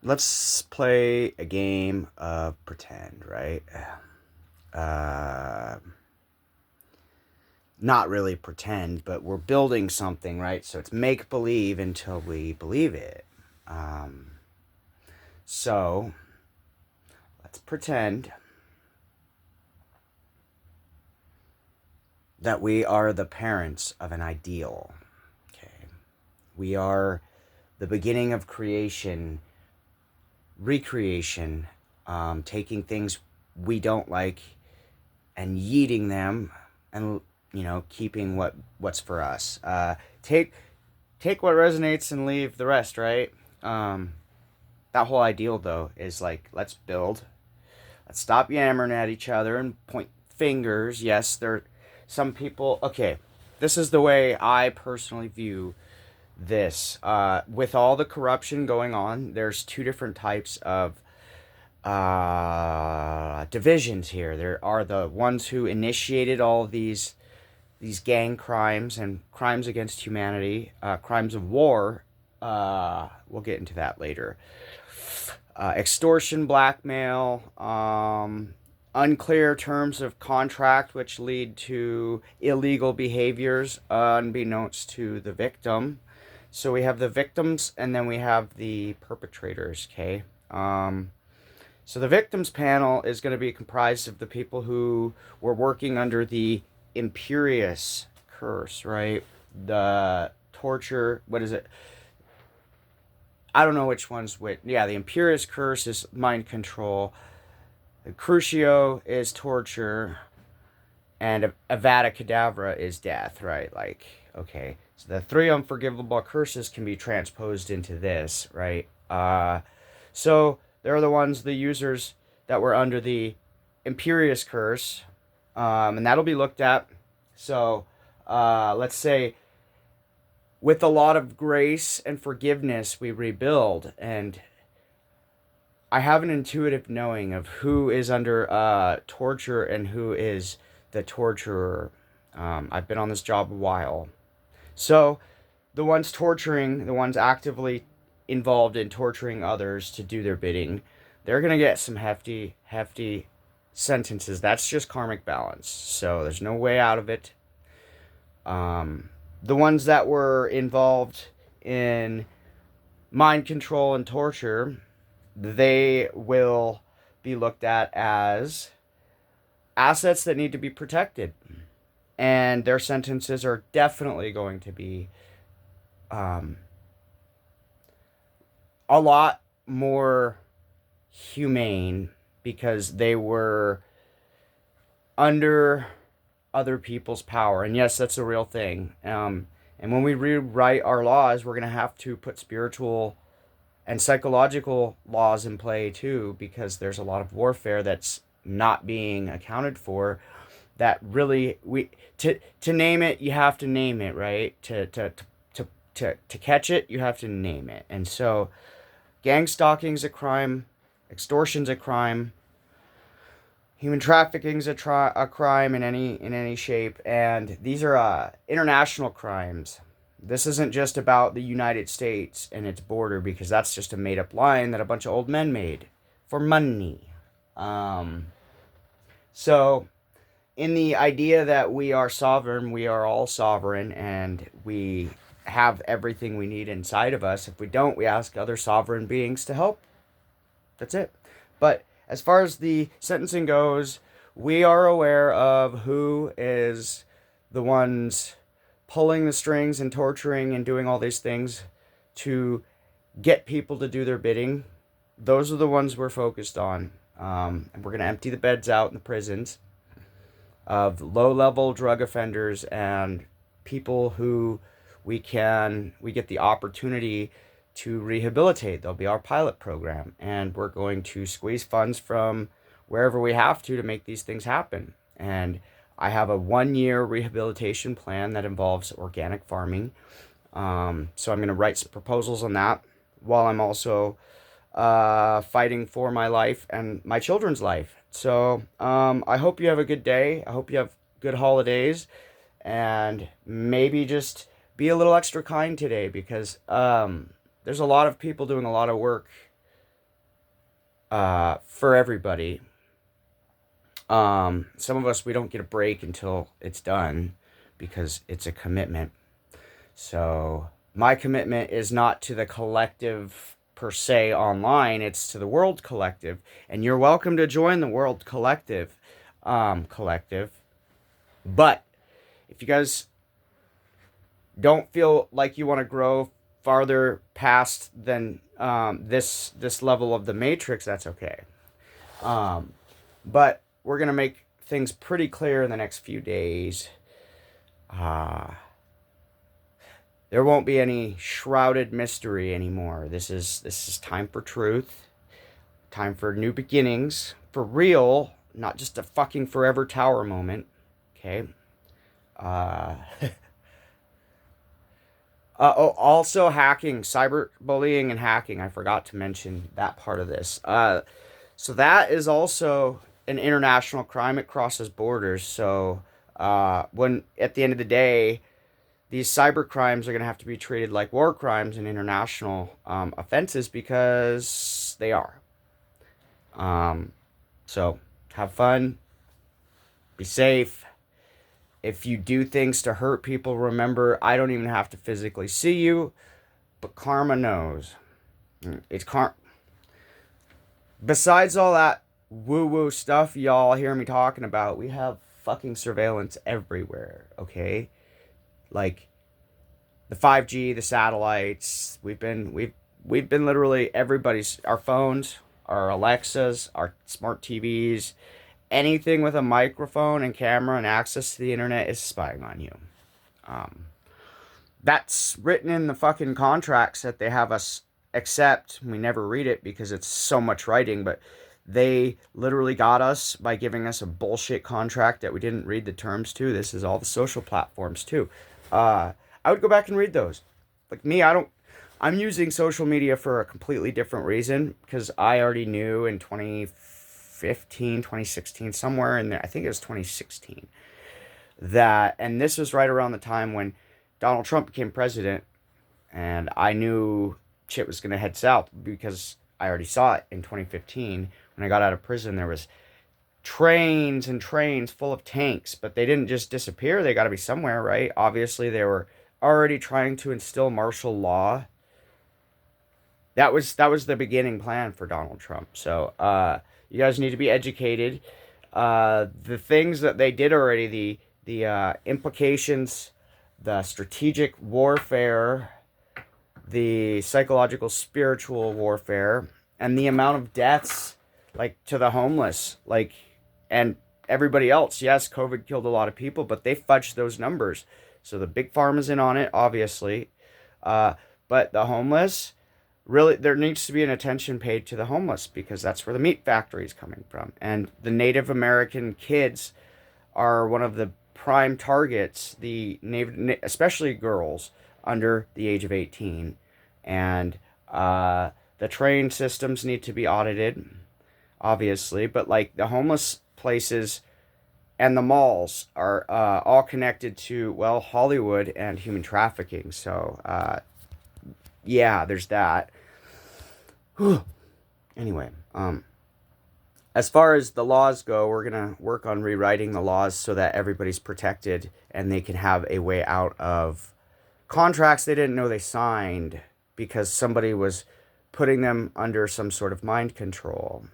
let's play a game of pretend, right? Uh, Not really pretend, but we're building something, right? So it's make believe until we believe it. Um, so let's pretend that we are the parents of an ideal. Okay. We are the beginning of creation, recreation, taking things we don't like and yeeting them, and keeping what's for us. Take what resonates and leave the rest, right? That whole ideal though is like, let's build. Let's stop yammering at each other and point fingers. Yes, there are some people. Okay, this is the way I personally view this. With all the corruption going on, there's two different types of divisions here. There are the ones who initiated all of these gang crimes and crimes against humanity, crimes of war. We'll get into that later. Extortion, blackmail, unclear terms of contract, which lead to illegal behaviors unbeknownst to the victim. So we have the victims, and then we have the perpetrators. Okay. So the victims panel is going to be comprised of the people who were working under the Imperious curse, right? The torture. What is it? I don't know which one's which. Yeah, the Imperious curse is mind control. The Crucio is torture, and Avada Kedavra is death, right? Like, okay, so the three unforgivable curses can be transposed into this, right? So they're the ones, the users that were under the Imperious curse, and that'll be looked at. So, let's say, with a lot of grace and forgiveness, we rebuild. And I have an intuitive knowing of who is under torture and who is the torturer. I've been on this job a while. So, the ones torturing, the ones actively involved in torturing others to do their bidding, they're going to get some hefty, hefty sentences. That's just karmic balance. So, there's no way out of it. The ones that were involved in mind control and torture, they will be looked at as assets that need to be protected. And their sentences are definitely going to be um, a lot more humane because they were under other people's power. And yes, that's a real thing. And when we rewrite our laws, we're going to have to put spiritual and psychological laws in play too, because there's a lot of warfare that's not being accounted for. That really, we to name it, you have to name it, right? To catch it, you have to name it. And so, gang stalking's a crime, extortion's a crime, human trafficking's a crime in any shape, and these are international crimes. This isn't just about the United States and its border, because that's just a made up line that a bunch of old men made for money. Um, so, in the idea that we are sovereign, we are all sovereign, and we have everything we need inside of us. If we don't, we ask other sovereign beings to help. That's it. But as far as the sentencing goes, we are aware of who is the ones pulling the strings and torturing and doing all these things to get people to do their bidding. Those are the ones we're focused on. And we're going to empty the beds out in the prisons of low-level drug offenders and people who we get the opportunity to rehabilitate. They'll be our pilot program, and we're going to squeeze funds from wherever we have to make these things happen. And I have a 1-year rehabilitation plan that involves organic farming. So I'm going to write some proposals on that while I'm also fighting for my life and my children's life. So I hope you have a good day. I hope you have good holidays, and maybe just be a little extra kind today, because there's a lot of people doing a lot of work for everybody. Some of us, we don't get a break until it's done because it's a commitment. So my commitment is not to the collective per se online, it's to the world collective. And you're welcome to join the world collective. But if you guys don't feel like you want to grow farther past than this level of the matrix, that's okay. But we're gonna make things pretty clear in the next few days. There won't be any shrouded mystery anymore. This is time for truth, time for new beginnings, for real, not just a fucking forever tower moment. Okay. Also hacking, cyberbullying, and hacking. I forgot to mention that part of this. So that is also an international crime. It crosses borders. So when at the end of the day, these cyber crimes are going to have to be treated like war crimes and international offenses because they are. So have fun. Be safe. If you do things to hurt people, remember, I don't even have to physically see you, but karma knows. It's karma. Besides all that woo-woo stuff y'all hear me talking about, we have fucking surveillance everywhere, okay? Like the 5G, the satellites, we've been literally everybody's, our phones, our Alexas, our smart TVs, anything with a microphone and camera and access to the internet is spying on you. That's written in the fucking contracts that they have us accept. We never read it because it's so much writing, but they literally got us by giving us a bullshit contract that we didn't read the terms to. This is all the social platforms too. I would go back and read those. Like me, I'm using social media for a completely different reason because I already knew in 2015, 2016, somewhere in there, I think it was 2016, that, and this was right around the time when Donald Trump became president, and I knew shit was going to head south because I already saw it in 2015. When I got out of prison, there was trains and trains full of tanks, but they didn't just disappear. They got to be somewhere, right? Obviously, they were already trying to instill martial law. That was the beginning plan for Donald Trump. So, you guys need to be educated. The things that they did already, the implications, the strategic warfare, the psychological spiritual warfare, and the amount of deaths, like, to the homeless, like, and everybody else. Yes, COVID killed a lot of people, but they fudged those numbers. So the big pharma's in on it, obviously. But the homeless, really, there needs to be an attention paid to the homeless because that's where the meat factory is coming from. And the Native American kids are one of the prime targets, especially girls under the age of 18. And the train systems need to be audited, obviously. But like the homeless places and the malls are all connected to, well, Hollywood and human trafficking. So, yeah, there's that. Anyway, as far as the laws go, we're going to work on rewriting the laws so that everybody's protected and they can have a way out of contracts they didn't know they signed because somebody was putting them under some sort of mind control.